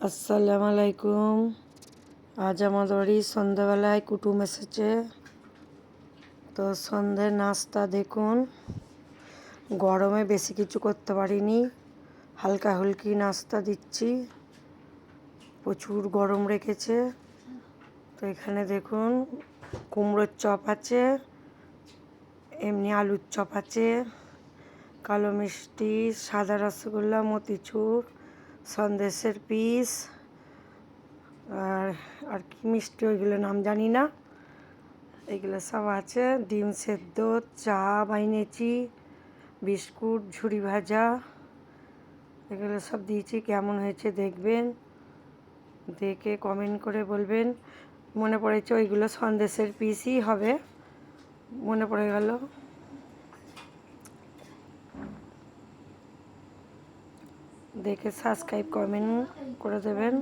আসসালামু আলাইকুম। আজ আমাদের বাড়ি সন্ধ্যাবেলায় কুটুম এসেছে, তো সন্ধ্যের নাস্তা দেখুন। গরমে বেশি কিছু করতে পারিনি, হালকা হুলকি নাস্তা দিচ্ছি। প্রচুর গরম রেখেছে। তো এখানে দেখুন কুমড়োর চপ আছে, এমনি আলুর চপ আছে, কালো মিষ্টি, সাদা রসগোল্লা, মতিচুর, সন্দেশের পিস, আর কি মিষ্টি ওইগুলো নাম জানি না, এগুলো সব আছে। ডিম সেদ্ধ, চা বানিয়েছি, বিস্কুট, ঝুরি ভাজা, এগুলো সব দিয়েছি। কেমন হয়েছে দেখবেন, দেখে কমেন্ট করে বলবেন। মনে পড়েছে ওইগুলো সন্দেশের পিসই হবে, মনে পড়ে গেল। দেখে সাবস্ক্রাইব কমেন্ট করে দেবেন।